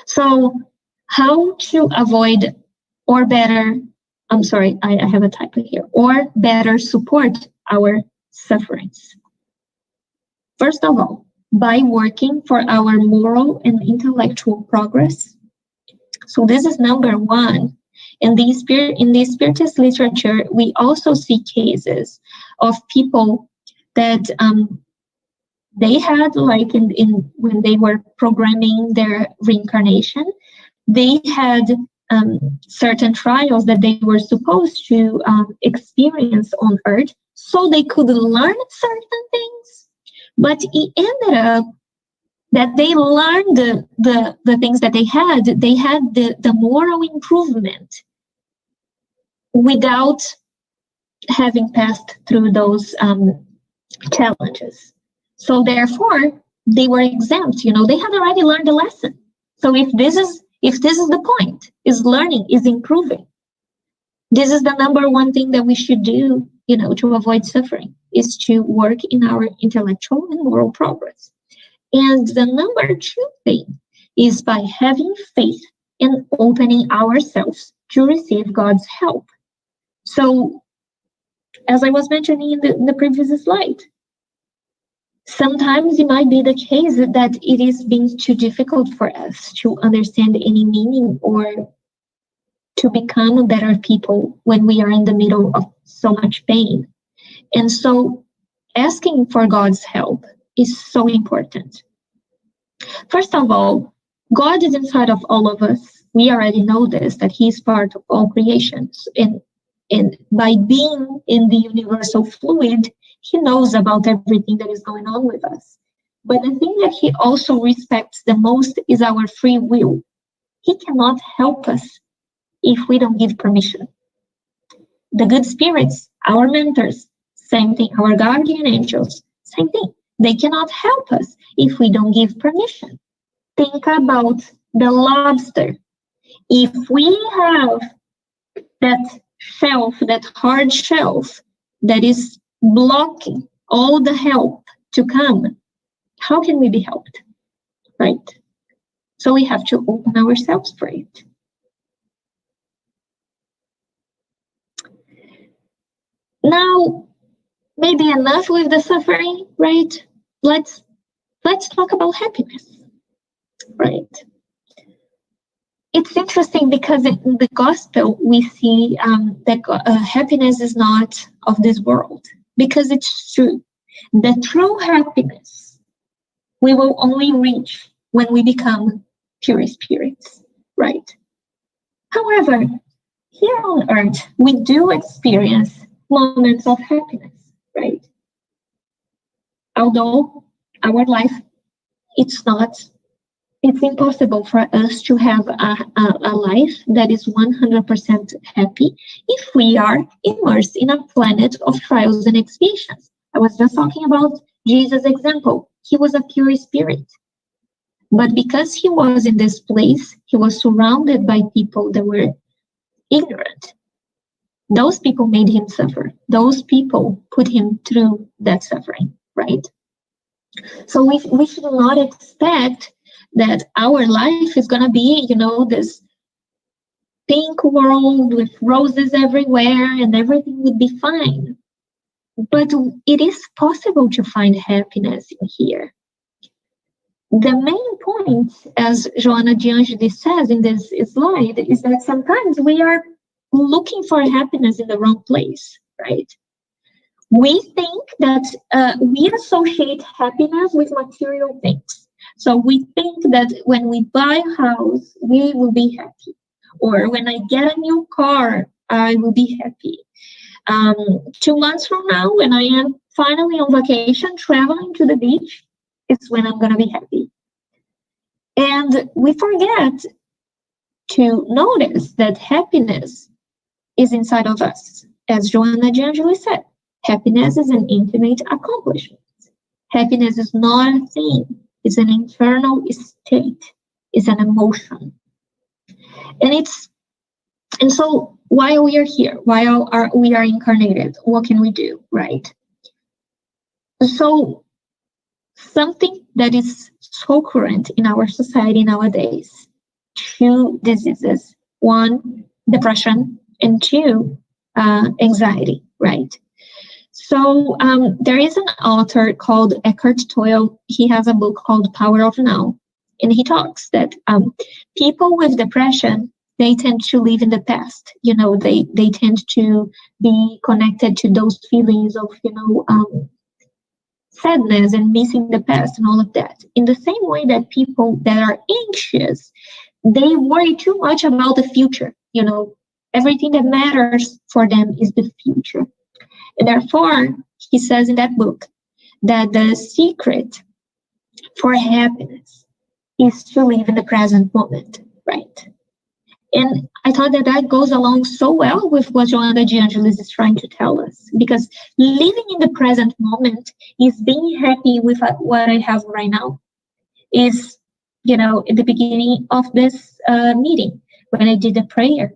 So how to avoid or better, I have a typo here, or better support our sufferings. First of all, by working for our moral and intellectual progress. So this is number one. In the Spiritist literature, we also see cases of people that they had, like in when they were programming their reincarnation, they had certain trials that they were supposed to experience on Earth, so they could learn certain things. But it ended up that they learned the things that they had the moral improvement without having passed through those challenges. So therefore, they were exempt. They had already learned the lesson. So if this is the point, is learning, is improving. This is the number one thing that we should do, to avoid suffering, is to work in our intellectual and moral progress. And the number two thing is by having faith and opening ourselves to receive God's help. So, as I was mentioning in the previous slide, sometimes it might be the case that it is being too difficult for us to understand any meaning or to become better people when we are in the middle of so much pain. And so asking for God's help is so important. First of all, God is inside of all of us. We already know this, that he is part of all creations. And by being in the universal fluid, he knows about everything that is going on with us. But the thing that he also respects the most is our free will. He cannot help us if we don't give permission. The good spirits, our mentors, same thing. Our guardian angels, same thing. They cannot help us if we don't give permission. Think about the lobster. If we have that shelf, that hard shelf that is blocking all the help to come, how can we be helped, right? So we have to open ourselves for it. Now, maybe enough with the suffering, right? Let's talk about happiness. right? It's interesting because in the gospel we see that happiness is not of this world, because it's true. The true happiness we will only reach when we become pure spirits, right? However, here on earth, we do experience moments of happiness, right? Although our life, it's impossible for us to have a life that is 100% happy if we are immersed in a planet of trials and expiations. I was just talking about Jesus' example. He was a pure spirit. But because he was in this place, he was surrounded by people that were ignorant. Those people made him suffer. Those people put him through that suffering, right? So we should not expect that our life is going to be, this pink world with roses everywhere and everything would be fine. But it is possible to find happiness in here. The main point, as Joana de Angelis says in this slide, is that sometimes we are looking for happiness in the wrong place, right? We think that we associate happiness with material things. So we think that when we buy a house, we will be happy. Or when I get a new car, I will be happy. 2 months from now, when I am finally on vacation, traveling to the beach, it's when I'm going to be happy. And we forget to notice that happiness is inside of us. As Joana de Angelis said, happiness is an intimate accomplishment. Happiness is not a thing. It's an internal state. It's an emotion. And so while we are here, while we are incarnated, what can we do, right? So something that is so current in our society nowadays, 2 diseases. 1, depression, and 2, anxiety, right? So there is an author called Eckhart Tolle. He has a book called Power of Now. And he talks that people with depression, they tend to live in the past. They tend to be connected to those feelings of, sadness and missing the past and all of that. In the same way that people that are anxious, they worry too much about the future. Everything that matters for them is the future. And therefore, he says in that book that the secret for happiness is to live in the present moment, right? And I thought that goes along so well with what Joana de Angelis is trying to tell us, because living in the present moment is being happy with what I have right now. Is, at the beginning of this meeting, when I did the prayer,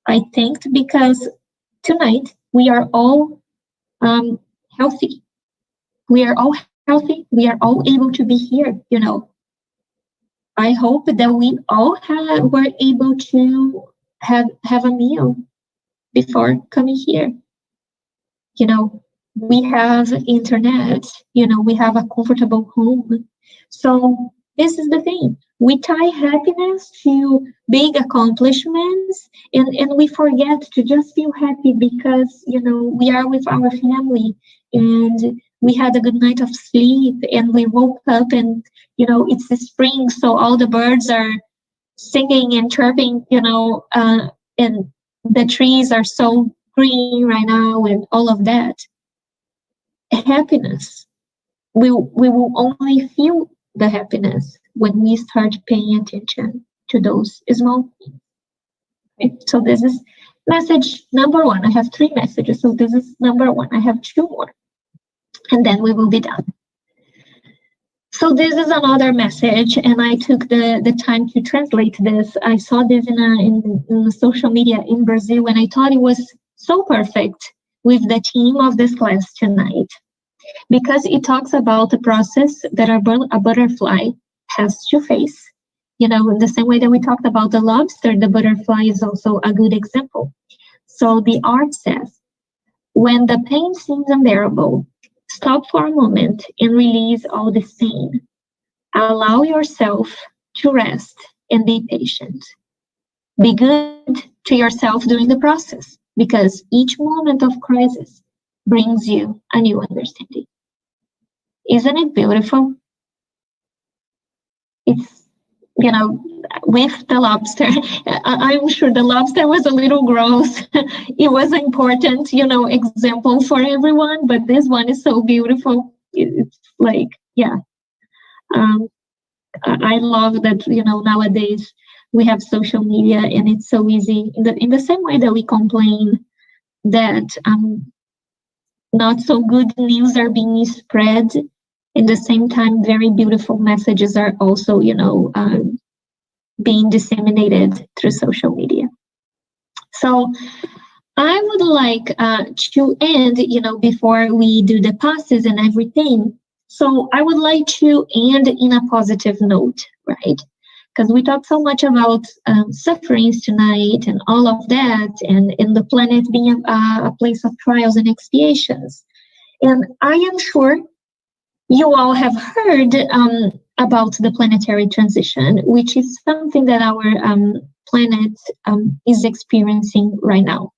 I thanked because tonight we are all healthy. We are all healthy. We are all able to be here, I hope that we all were able to have a meal before coming here. We have internet, we have a comfortable home. So this is the thing. We tie happiness to big accomplishments and we forget to just feel happy because, we are with our family and we had a good night of sleep and we woke up and, it's the spring. So all the birds are singing and chirping, and the trees are so green right now and all of that. Happiness. We will only feel the happiness when we start paying attention to those small things. Okay? So this is message number 1. I have 3 messages. So this is number 1. I have 2 more. And then we will be done. So this is another message, and I took the time to translate this. I saw this in social media in Brazil, and I thought it was so perfect with the theme of this class tonight, because it talks about the process that a butterfly has to face. In the same way that we talked about the lobster, the butterfly is also a good example. So the art says, when the pain seems unbearable, stop for a moment and release all this pain. Allow yourself to rest and be patient. Be good to yourself during the process, because each moment of crisis brings you a new understanding. Isn't it beautiful? It's, with the lobster, I'm sure the lobster was a little gross. It was an important, example for everyone, but this one is so beautiful. It's like, yeah. I love that, nowadays we have social media and it's so easy. In the same way that we complain that not so good news are being spread, in the same time, very beautiful messages are also, being disseminated through social media. So I would like to end, before we do the passes and everything. So I would like to end in a positive note, right? Because we talked so much about sufferings tonight and all of that, and the planet being a place of trials and expiations. And I am sure you all have heard about the planetary transition, which is something that our planet is experiencing right now.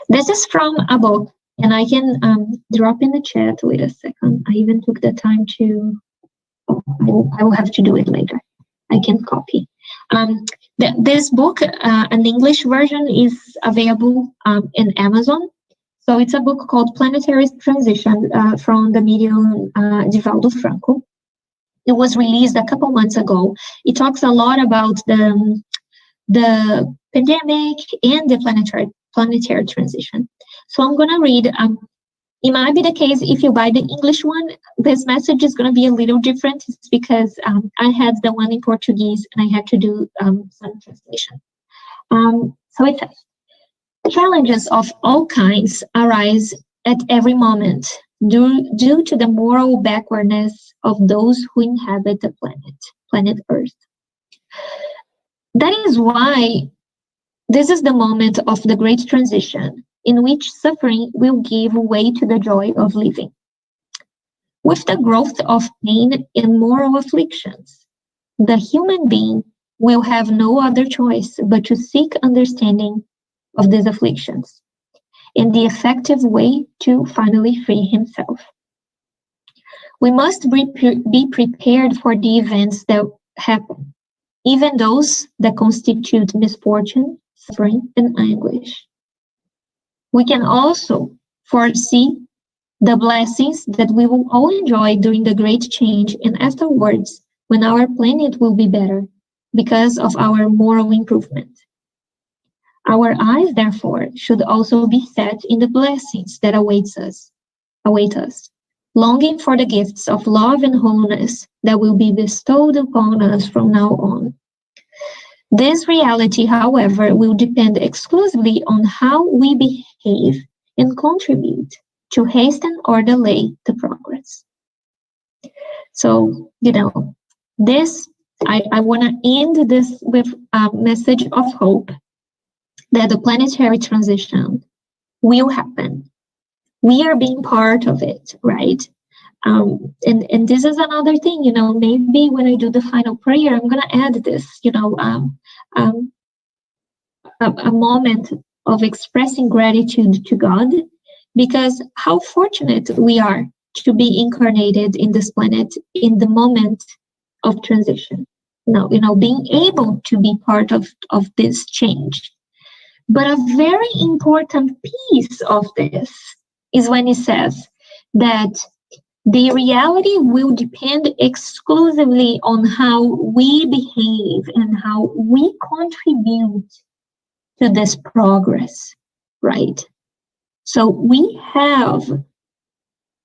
This is from a book, and I can drop in the chat. Wait a second. I even took the time to, I will have to do it later. I can copy. This book, an English version, is available in Amazon. So it's a book called Planetary Transition from the medium Divaldo Franco. It was released a couple months ago. It talks a lot about the pandemic and the planetary transition. So I'm going to read. It might be the case if you buy the English one, this message is going to be a little different. It's because I had the one in Portuguese and I had to do some translation. So it says, challenges of all kinds arise at every moment due to the moral backwardness of those who inhabit the planet Earth. That is why this is the moment of the great transition, in which suffering will give way to the joy of living. With the growth of pain and moral afflictions, the human being will have no other choice but to seek understanding of these afflictions and the effective way to finally free himself. We must be prepared for the events that happen, even those that constitute misfortune, suffering, and anguish. We can also foresee the blessings that we will all enjoy during the great change and afterwards, when our planet will be better because of our moral improvement. Our eyes, therefore, should also be set in the blessings that await us, longing for the gifts of love and wholeness that will be bestowed upon us from now on. This reality, however, will depend exclusively on how we behave and contribute to hasten or delay the progress. So, this, I want to end this with a message of hope that the planetary transition will happen. We are being part of it, right? And this is another thing, maybe when I do the final prayer, I'm going to add this, a moment of expressing gratitude to God, because how fortunate we are to be incarnated in this planet in the moment of transition. Being able to be part of this change. But a very important piece of this is when it says that the reality will depend exclusively on how we behave and how we contribute to this progress, right? So we have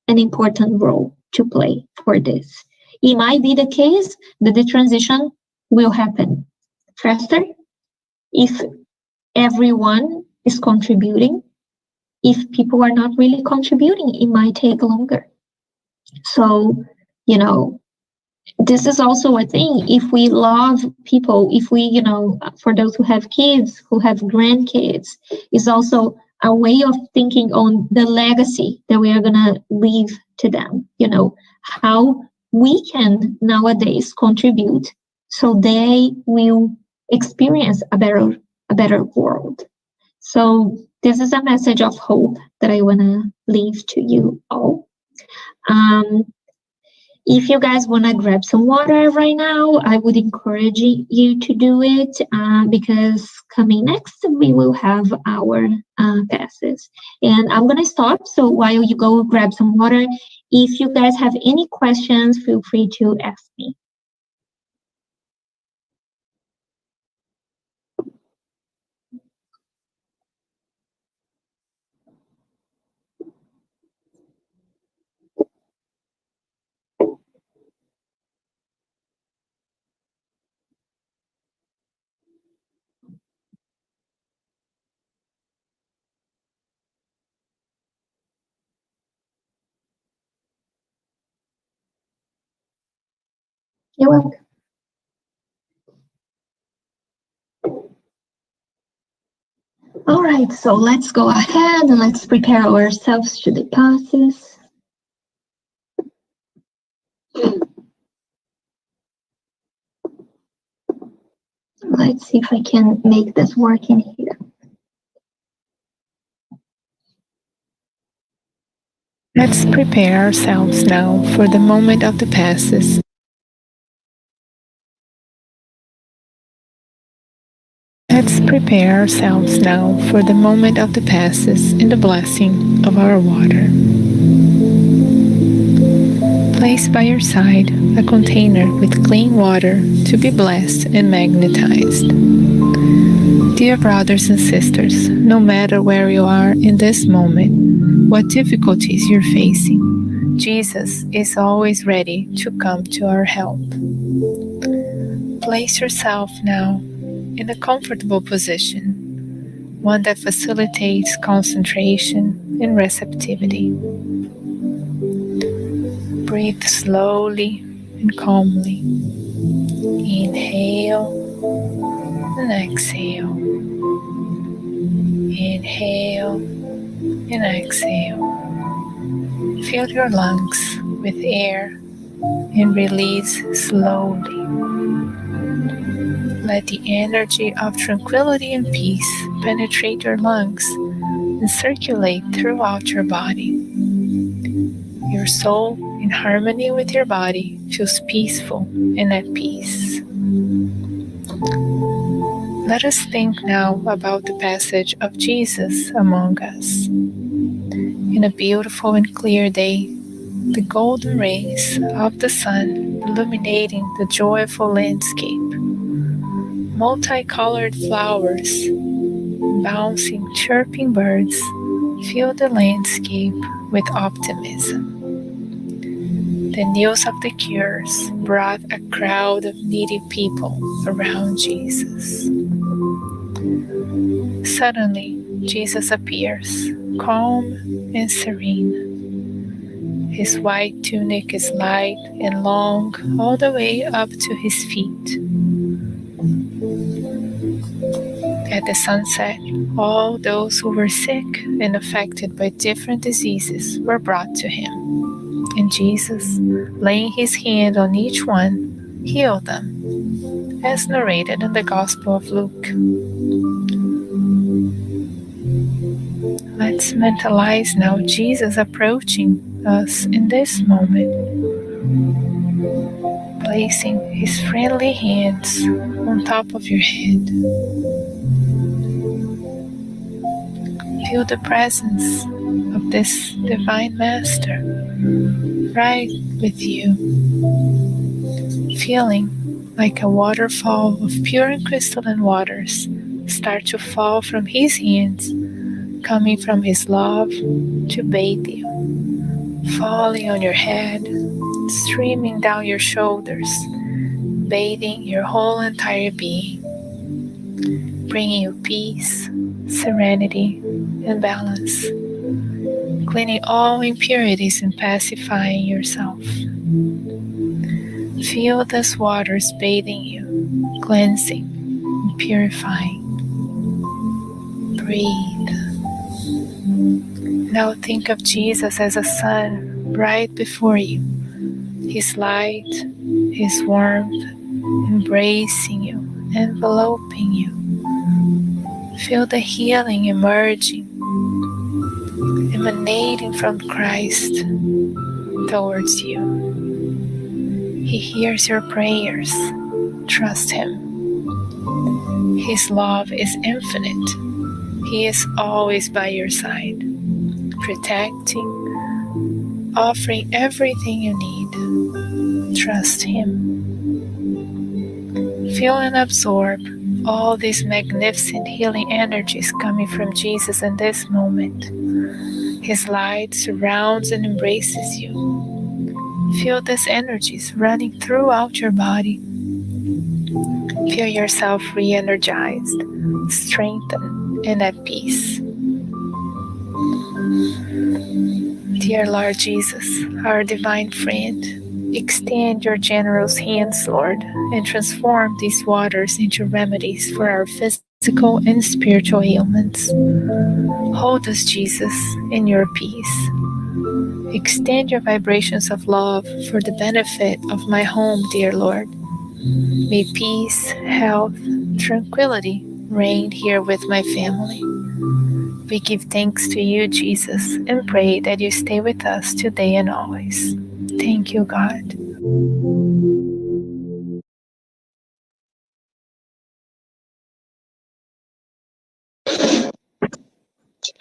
an important role to play for this. It might be the case that the transition will happen faster if everyone is contributing. If people are not really contributing, it might take longer. So, this is also a thing. If we love people, if we, for those who have kids, who have grandkids, is also a way of thinking on the legacy that we are going to leave to them. How we can nowadays contribute so they will experience a better world. So this is a message of hope that I want to leave to you all. If you guys want to grab some water right now, I would encourage you to do it, because coming next, we will have our passes. And I'm going to stop. So while you go grab some water, if you guys have any questions, feel free to ask me. You're welcome. All right, so let's go ahead and let's prepare ourselves to the passes. Let's see if I can make this work in here. Let's prepare ourselves now for the moment of the passes. Let's prepare ourselves now for the moment of the passes and the blessing of our water. Place by your side a container with clean water to be blessed and magnetized. Dear brothers and sisters, no matter where you are in this moment, what difficulties you're facing, Jesus is always ready to come to our help. Place yourself now in a comfortable position, one that facilitates concentration and receptivity. Breathe slowly and calmly. Inhale and exhale. Inhale and exhale. Fill your lungs with air and release slowly. Let the energy of tranquility and peace penetrate your lungs and circulate throughout your body. Your soul, in harmony with your body, feels peaceful and at peace. Let us think now about the passage of Jesus among us. In a beautiful and clear day, the golden rays of the sun illuminating the joyful landscape. Multicolored flowers, bouncing, chirping birds fill the landscape with optimism. The news of the cures brought a crowd of needy people around Jesus. Suddenly, Jesus appears, calm and serene. His white tunic is light and long all the way up to his feet. At the sunset, all those who were sick and affected by different diseases were brought to him. And Jesus, laying his hand on each one, healed them, as narrated in the Gospel of Luke. Let's mentalize now Jesus approaching us in this moment, placing his friendly hands on top of your head. Feel the presence of this Divine Master right with you, feeling like a waterfall of pure and crystalline waters start to fall from his hands, coming from his love to bathe you, falling on your head, streaming down your shoulders, bathing your whole entire being, bringing you peace, serenity, and balance, cleaning all impurities and pacifying yourself. Feel these waters bathing you, cleansing and purifying. Breathe. Now think of Jesus as a sun right before you. His light, his warmth, embracing you, enveloping you. Feel the healing emerging, emanating from Christ towards you. He hears your prayers. Trust Him. His love is infinite. He is always by your side, protecting, offering everything you need. Trust Him. Feel and absorb all these magnificent healing energies coming from Jesus in this moment. His light surrounds and embraces you. Feel these energies running throughout your body. Feel yourself re-energized, strengthened, and at peace. Dear Lord Jesus, our divine friend, extend your generous hands, Lord, and transform these waters into remedies for our physical and spiritual ailments. Hold us, Jesus, in your peace. Extend your vibrations of love for the benefit of my home, dear Lord. May peace, health, tranquility reign here with my family. We give thanks to you, Jesus, and pray that you stay with us today and always. Thank you, God.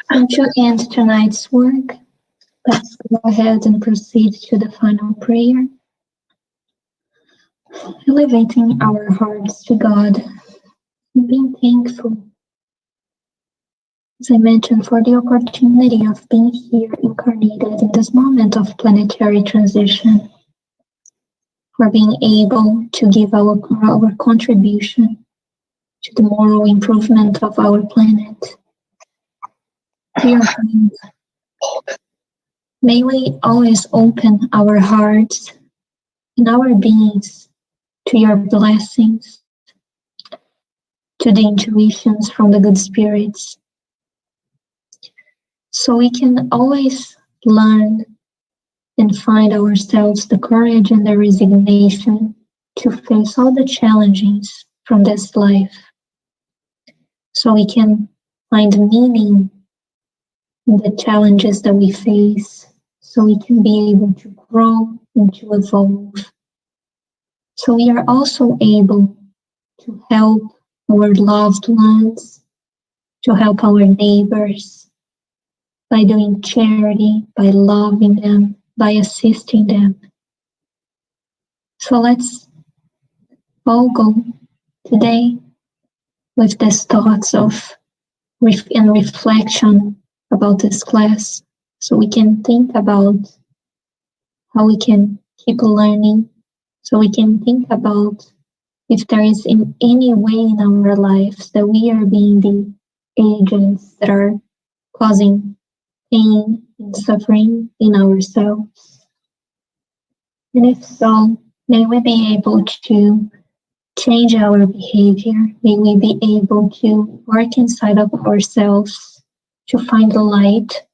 And to end tonight's work, let's go ahead and proceed to the final prayer. Elevating our hearts to God and being thankful, as I mentioned, for the opportunity of being here incarnated in this moment of planetary transition, for being able to give our contribution to the moral improvement of our planet. Dear friends, may we always open our hearts and our beings to your blessings, to the intuitions from the good spirits, so we can always learn and find ourselves the courage and the resignation to face all the challenges from this life, so we can find meaning in the challenges that we face, so we can be able to grow and to evolve, so we are also able to help our loved ones, to help our neighbors by doing charity, by loving them, by assisting them. So let's all go today with these thoughts of and reflection about this class, so we can think about how we can keep learning, so we can think about if there is in any way in our lives that we are being the agents that are causing pain and suffering in ourselves. And if so, may we be able to change our behavior. May we be able to work inside of ourselves to find the light,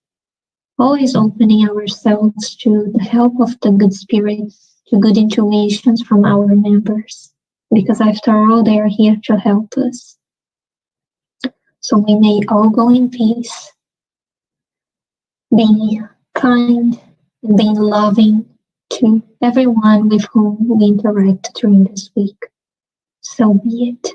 always opening ourselves to the help of the good spirits, to good intuitions from our members, because after all, they are here to help us. So we may all go in peace, be kind, and be loving to everyone with whom we interact during this week. So be it.